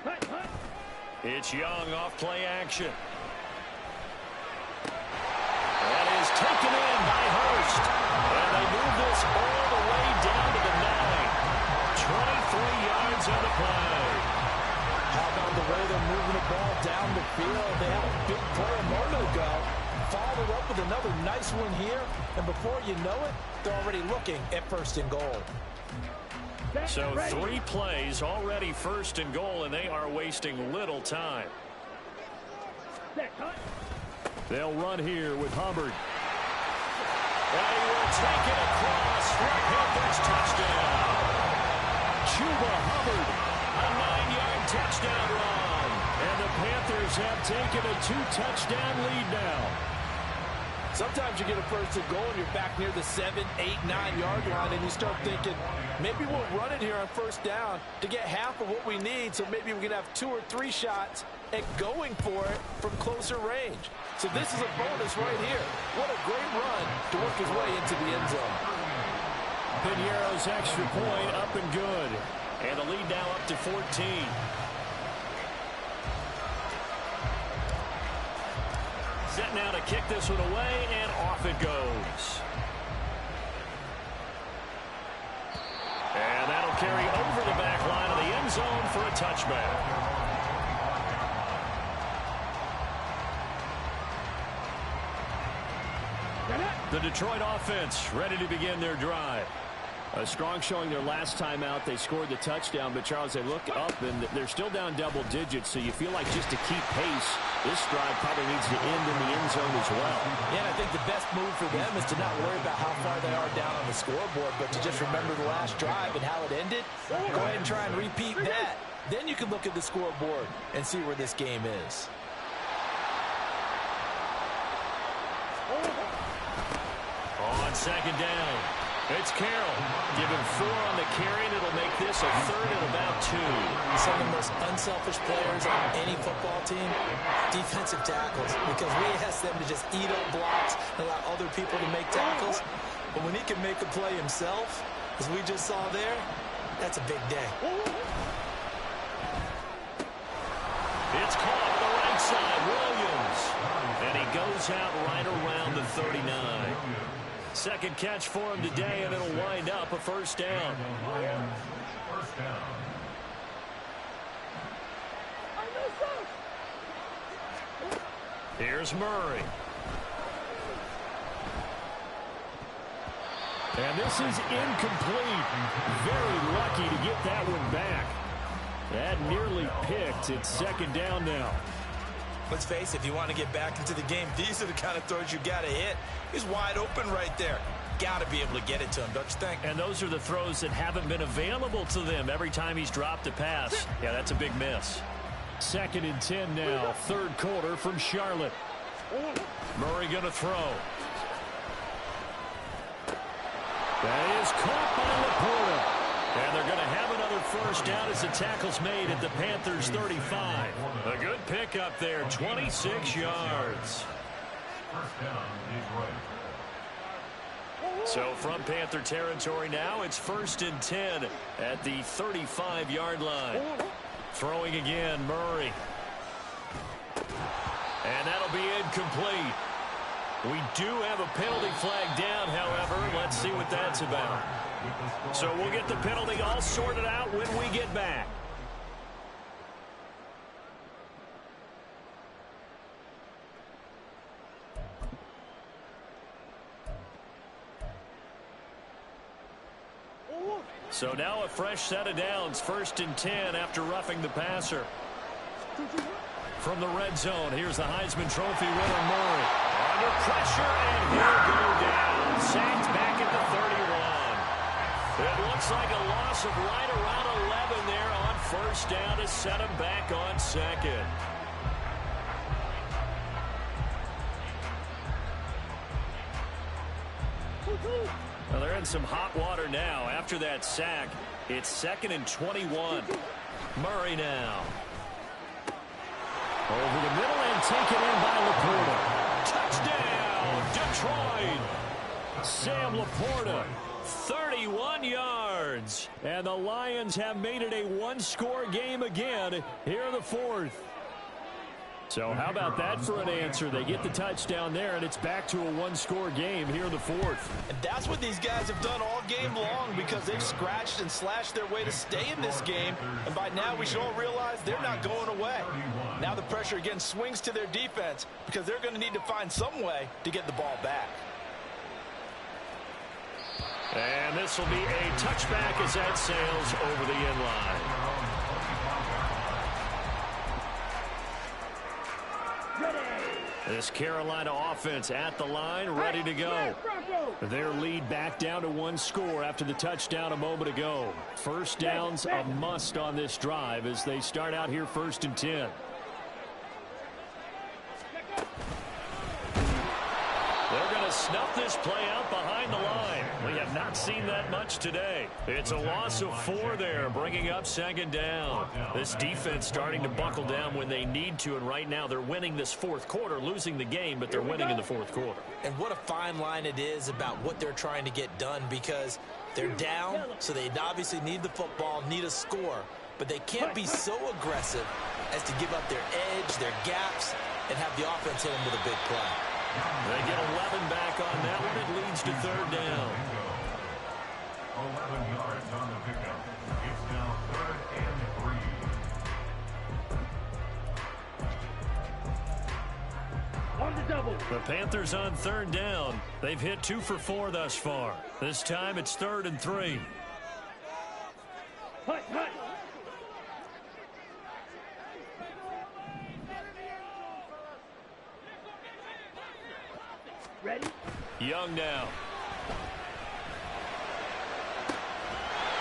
Hut, hut. It's Young off play action. before you know it, they're already looking at first and goal. So 3 plays already first and goal, and they are wasting little time. They'll run here with Hubbard. And he will take it across for a Panthers touchdown. Chuba Hubbard, a 9-yard touchdown run. And the Panthers have taken a 2-touchdown lead now. Sometimes you get a first and goal and you're back near the 7, 8, 9-yard line, and you start thinking, maybe we'll run it here on first down to get half of what we need, so maybe we can have 2 or 3 shots at going for it from closer range. So this is a bonus right here. What a great run to work his way into the end zone. Piñeiro's extra point up and good. And the lead now up to 14. Set now to kick this one away, and off it goes. And that'll carry over the back line of the end zone for a touchback. The Detroit offense ready to begin their drive. A strong showing their last time out. They scored the touchdown, but Charles, they look up and they're still down double digits, so you feel like just to keep pace, this drive probably needs to end in the end zone as well. Yeah, and I think the best move for them is to not worry about how far they are down on the scoreboard, but to just remember the last drive and how it ended. Go ahead and try and repeat that. Then you can look at the scoreboard and see where this game is. On second down, it's Carroll. Give him 4 on the carry, and it'll make this a 3rd and about 2. Some of the most unselfish players on any football team, defensive tackles, because we ask them to just eat up blocks and allow other people to make tackles. But when he can make a play himself, as we just saw there, that's a big day. It's caught on the right side, Williams. And he goes out right around the 39. Second catch for him today, and it'll wind up a first down. First down. Here's Murray. And this is incomplete. Very lucky to get that one back. That nearly picked. It's second down now. Let's face it, if you want to get back into the game, these are the kind of throws you got to hit. He's wide open right there. Got to be able to get it to him, don't you think? And those are the throws that haven't been available to them every time he's dropped a pass. Yeah, that's a big miss. 2nd and 10 now, 3rd quarter from Charlotte. Murray going to throw. That is caught by Laporta. And they're going to have another first down as the tackle's made at the Panthers' 35. A good pickup there, 26 yards. First down, Detroit. So from Panther territory now, it's 1st and 10 at the 35-yard line. Throwing again, Murray. And that'll be incomplete. We do have a penalty flag down, however. Let's see what that's about. So we'll get the penalty all sorted out when we get back. So now a fresh set of downs, 1st and 10 after roughing the passer. From the red zone, here's the Heisman Trophy winner, Murray. Under pressure, and he'll go down. Sacked back at the 31. It looks like a loss of right around 11 there on first down to set him back on 2nd. Well, they're in some hot water now. After that sack, it's 2nd and 21. Murray now. Over the middle and taken in by Laporta. Touchdown, Detroit. Sam Laporta, 31 yards. And the Lions have made it a one-score game again here in the 4th. So how about that for an answer? They get the touchdown there, and it's back to a one-score game here in the 4th. And that's what these guys have done all game long, because they've scratched and slashed their way to stay in this game. And by now, we should all realize they're not going away. Now the pressure again swings to their defense, because they're going to need to find some way to get the ball back. And this will be a touchback as that sails over the end line. This Carolina offense at the line, ready to go. Their lead back down to 1 score after the touchdown a moment ago. First down's a must on this drive as they start out here 1st and 10. They're going to snuff this play out behind the line. We have not seen that much today. It's a loss of 4 there, bringing up 2nd down. This defense starting to buckle down when they need to, and right now they're winning this 4th quarter, losing the game, but they're winning in the 4th quarter. And what a fine line it is about what they're trying to get done, because they're down, so they obviously need the football, need a score, but they can't be so aggressive as to give up their edge, their gaps, and have the offense hit them with a big play. They get 11 back on that one. It leads to 3rd down. 11 yards on the pickup. It's now 3rd and 3. On the double. The Panthers on 3rd down. They've hit 2 for 4 thus far. This time it's 3rd and 3. Hut, hut. Ready? Young now.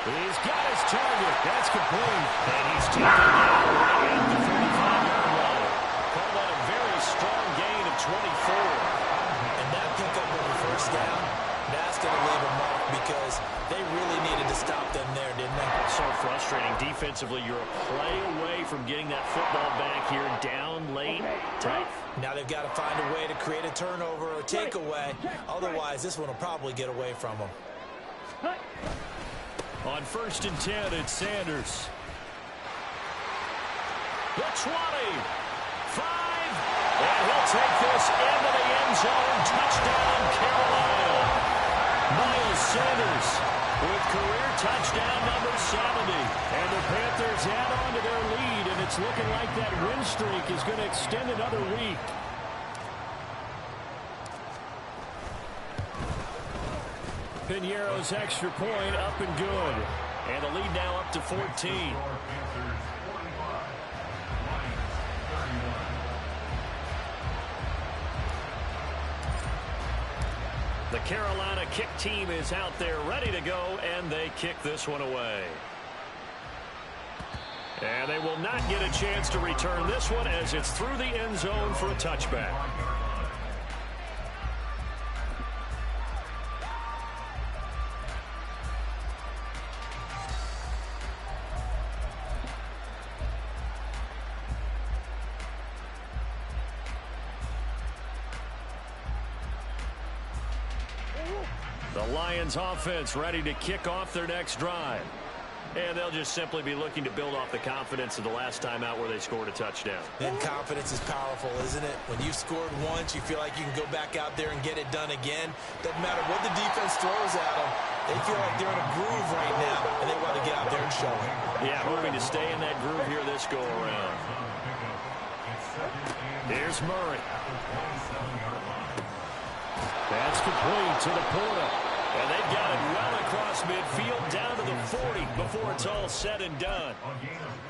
He's got his target. That's complete. And he's taken down right at the 45-yard line. Call that a very strong gain of 24. And that pickup on the 1st down, that's going to leave a mark because they really needed to stop them there, didn't they? So frustrating. Defensively, you're a play away from getting that football back here down late. Tough. Now they've got to find a way to create a turnover or takeaway. Otherwise, this one will probably get away from them. On 1st and 10, it's Sanders. The 20. 5. And he'll take this into the end zone. Touchdown, Carolina. Miles Sanders with career touchdown number 70. And the Panthers add on to their lead, and it's looking like that win streak is going to extend another week. Piñeiro's extra point up and good. And the lead now up to 14. The Carolina kick team is out there ready to go, and they kick this one away. And they will not get a chance to return this one as it's through the end zone for a touchback. The Lions offense ready to kick off their next drive. And they'll just simply be looking to build off the confidence of the last time out where they scored a touchdown. And confidence is powerful, isn't it? When you've scored once, you feel like you can go back out there and get it done again. Doesn't matter what the defense throws at them. They feel like they're in a groove right now, and they want to get out there and show it. Yeah, hoping to stay in that groove here this go-around. Here's Murray. That's complete to the Porta. And they've got it well across midfield down to the 40 before it's all said and done.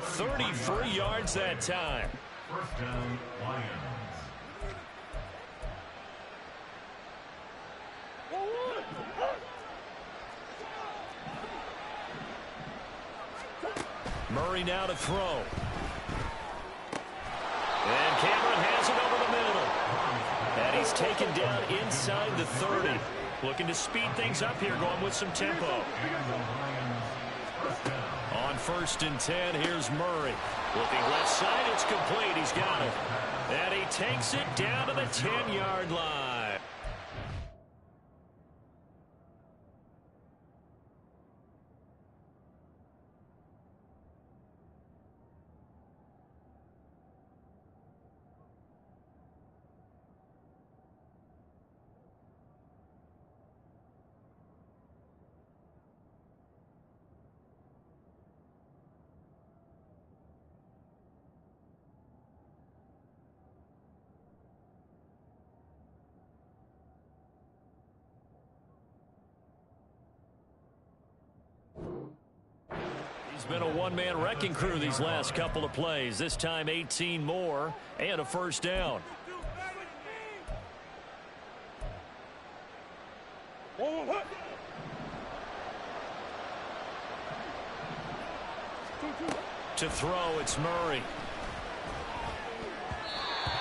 33 yards that time. 1st down, Lions. Murray now to throw. And Cameron has it over the middle. And he's taken down inside the 30. Looking to speed things up here, going with some tempo. On 1st and 10, here's Murray. Looking left side, it's complete. He's got it. And he takes it down to the 10-yard line. been a one-man wrecking crew these last couple of plays. This time 18 more and a first down. To throw, it's Murray.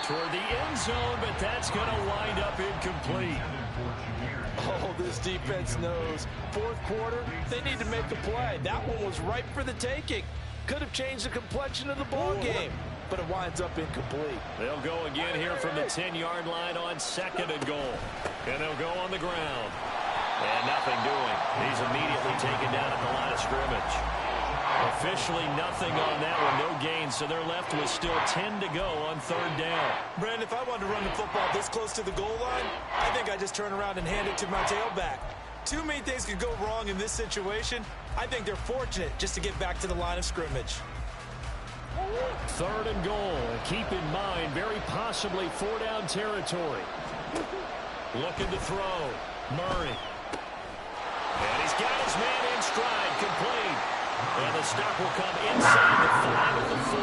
Toward the end zone, but that's going to wind up incomplete. Oh, this defense knows. Fourth quarter, they need to make a play. That one was ripe for the taking. Could have changed the complexion of the ball game, but it winds up incomplete. They'll go again here from the 10-yard line on second and goal. And they'll go on the ground. And nothing doing. He's immediately taken down at the line of scrimmage. Officially nothing on that one, no gain, so they're left with still 10 to go on third down. Brandon, if I wanted to run the football this close to the goal line, I think I'd just turn around and hand it to my tailback. Too many things could go wrong in this situation. I think they're fortunate just to get back to the line of scrimmage. Third and goal. Keep in mind, very possibly four-down territory. Looking to throw. Murray. And he's got his man in stride, complete. And the stop will come inside the 5 of the 4.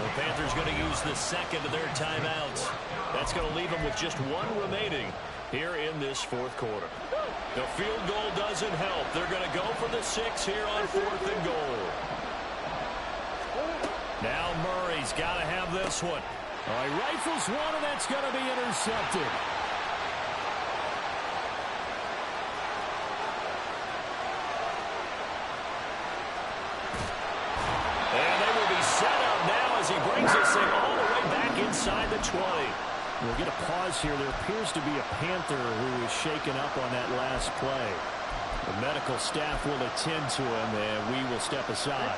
The Panthers going to use the second of their timeouts. That's going to leave them with just one remaining here in this fourth quarter. The field goal doesn't help. They're going to go for the 6 here on fourth and goal. Now Murray's got to have this one. All right, rifles one, and that's going to be intercepted. He brings this thing all the way back inside the 20. We'll get a pause here. There appears to be a Panther who is shaken up on that last play. The medical staff will attend to him, and we will step aside.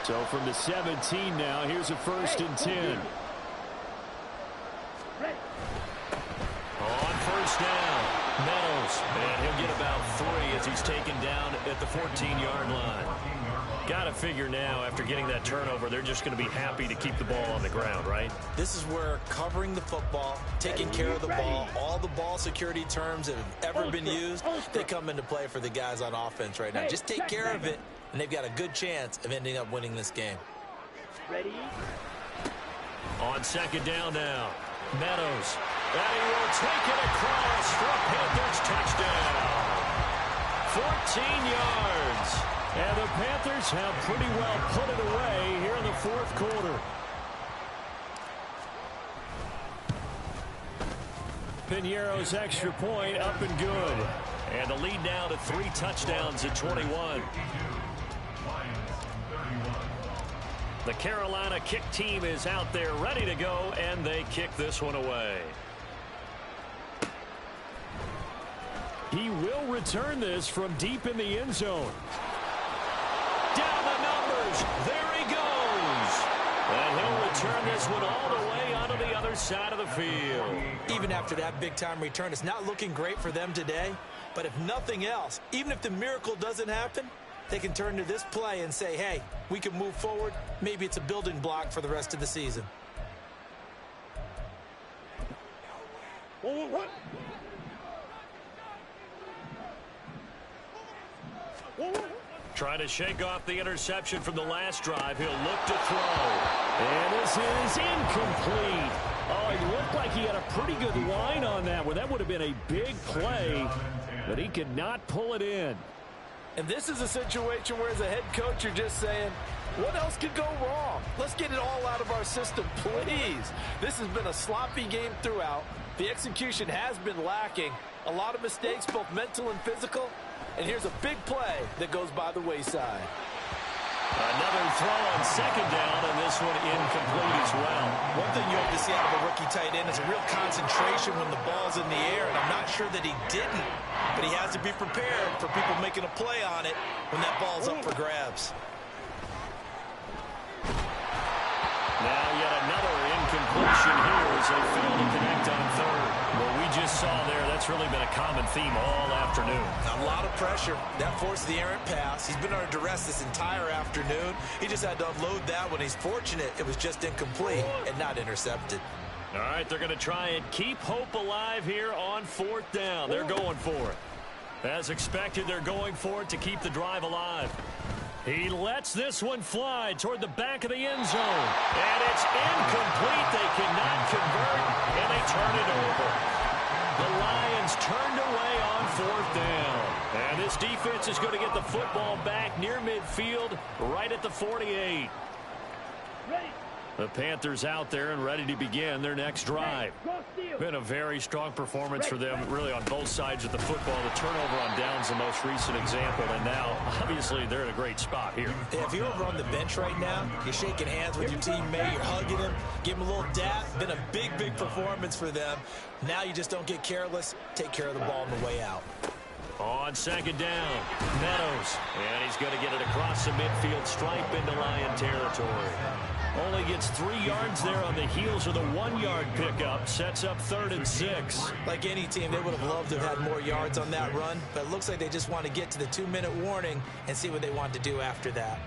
So from the 17 now, here's a first and 10. On first down, Meadows. And he'll get about 3 as he's taken down at the 14-yard line. Got to figure now, after getting that turnover, they're just going to be happy to keep the ball on the ground, right? This is where covering the football, taking care of the ball, all the ball security terms that have ever been used, they come into play for the guys on offense right now. Just take care of it, and they've got a good chance of ending up winning this game. Ready? On second down now, Meadows. And he will take it across for a Panthers touchdown. 14 yards. And the Panthers have pretty well put it away here in the fourth quarter. Piñeiro's extra point up and good. And the lead now to 3 touchdowns at 21. The Carolina kick team is out there ready to go, and they kick this one away. He will return this from deep in the end zone. Down the numbers. There he goes. And he'll return this one all the way onto the other side of the field. Even after that big-time return, it's not looking great for them today. But if nothing else, even if the miracle doesn't happen, they can turn to this play and say, hey, we can move forward. Maybe it's a building block for the rest of the season. Trying to shake off the interception from the last drive. He'll look to throw. And this is incomplete. Oh, it looked like he had a pretty good line on that one. That would have been a big play, but he could not pull it in. And this is a situation where as a head coach, you're just saying, what else could go wrong? Let's get it all out of our system, please. This has been a sloppy game throughout. The execution has been lacking. A lot of mistakes, both mental and physical. And here's a big play that goes by the wayside. Another throw on second down, and this one incomplete as well. One thing you hope to see out of a rookie tight end is a real concentration when the ball's in the air, and I'm not sure that he didn't, but he has to be prepared for people making a play on it when that ball's up for grabs. Now yet another incompletion here as they fail to connect on third. What we just saw there, that's really been a common theme all afternoon. A lot of pressure. That forced the errant pass. He's been under duress this entire afternoon. He just had to unload that one. He's fortunate it was just incomplete and not intercepted. All right, they're going to try and keep hope alive here on fourth down. They're going for it. As expected, they're going for it to keep the drive alive. He lets this one fly toward the back of the end zone. And it's incomplete. They cannot convert, and they turn it over. The Lions turned away on 4th down. And this defense is going to get the football back near midfield, right at the 48. Ready. The Panthers out there and ready to begin their next drive. Been a very strong performance for them, really, on both sides of the football. The turnover on downs the most recent example, and now, obviously, they're in a great spot here. If you're over on the bench right now, you're shaking hands with your teammate, you're hugging him, give him a little dap. Been a big, big performance for them. Now you just don't get careless. Take care of the ball on the way out. On 2nd down, Meadows, and he's going to get it across the midfield stripe into Lion territory. Only gets 3 yards there on the heels of the 1-yard pickup. Sets up 3rd and 6. Like any team, they would have loved to have had more yards on that run, but it looks like they just want to get to the 2-minute warning and see what they want to do after that.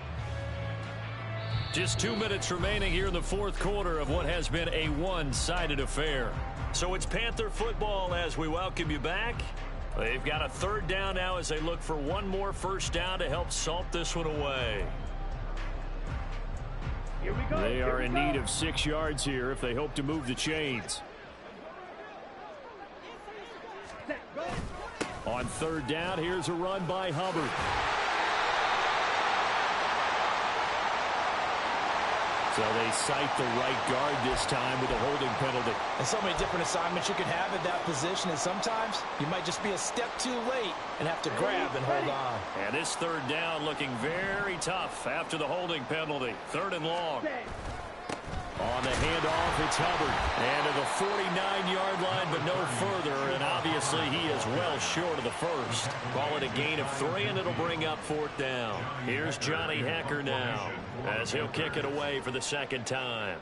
Just 2 minutes remaining here in the 4th quarter of what has been a one-sided affair. So it's Panther football as we welcome you back. They've got a 3rd down now as they look for one more 1st down to help salt this one away. Here we go. They are in need of 6 yards here if they hope to move the chains. Set, go. On 3rd down, here's a run by Hubbard. So they cite the right guard this time with a holding penalty. There's so many different assignments you can have at that position, and sometimes you might just be a step too late and have to grab and hold on. And this 3rd down looking very tough after the holding penalty. 3rd and long. Set. On the handoff, it's Hubbard. And to the 49-yard line, but no further. And obviously, he is well short of the 1st. Call it a gain of 3, and it'll bring up 4th down. Here's Johnny Hecker now, as he'll kick it away for the 2nd time.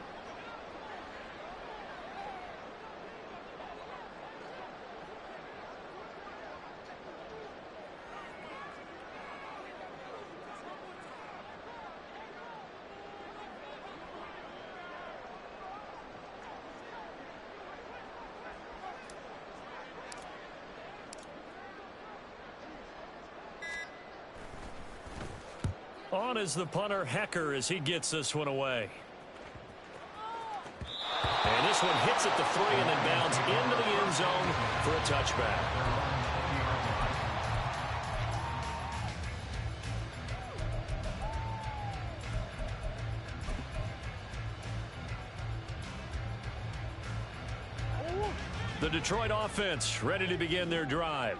On is the punter, Hecker, as he gets this one away. And this one hits at the 3 and then bounds into the end zone for a touchback. The Detroit offense ready to begin their drive.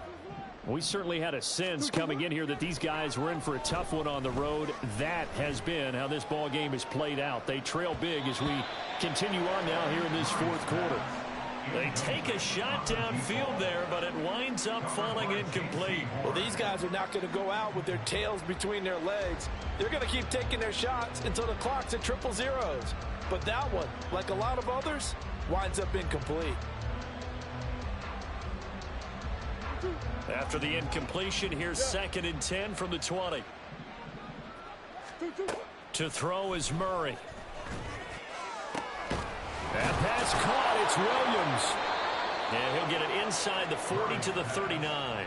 We certainly had a sense coming in here that these guys were in for a tough one on the road. That has been how this ball game is played out. They trail big as we continue on now here in this 4th quarter. They take a shot downfield there, but it winds up falling incomplete. Well, these guys are not going to go out with their tails between their legs. They're going to keep taking their shots until the clock's at 000. But that one, like a lot of others, winds up incomplete. After the incompletion, here's 2nd and 10 from the 20. To throw is Murray. And pass caught. It's Williams. And he'll get it inside the 40 to the 39.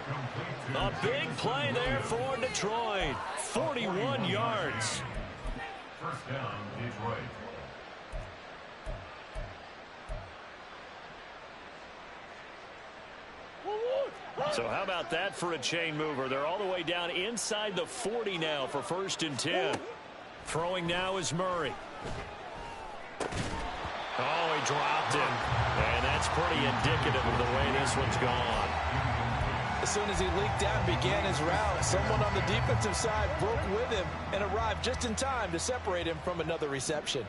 A big play there for Detroit. 41 yards. 1st down, Detroit. So how about that for a chain mover? They're all the way down inside the 40 now for 1st and 10. Throwing now is Murray. Oh, he dropped it. And that's pretty indicative of the way this one's gone. As soon as he leaked out and began his route, someone on the defensive side broke with him and arrived just in time to separate him from another reception.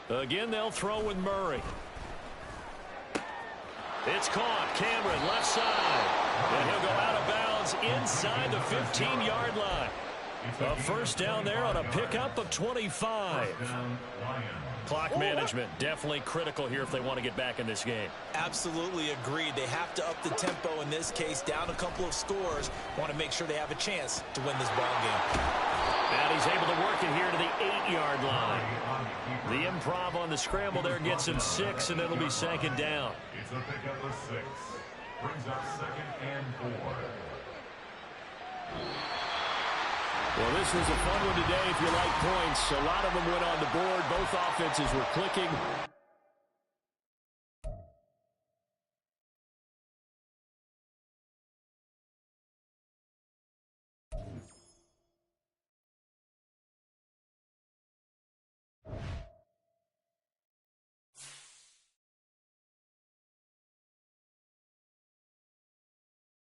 Again, they'll throw with Murray. It's caught. Cameron, left side. And he'll go out of bounds inside the 15-yard line. A 1st down there on a pickup of 25. Clock management definitely critical here if they want to get back in this game. Absolutely agreed. They have to up the tempo in this case, down a couple of scores. Want to make sure they have a chance to win this ball game. And he's able to work it here to the 8-yard line. The improv on the scramble there gets him 6, and it'll be 2nd down. It's a pickup of 6. Brings up 2nd and 4. Well, this was a fun one today if you like points. A lot of them went on the board. Both offenses were clicking.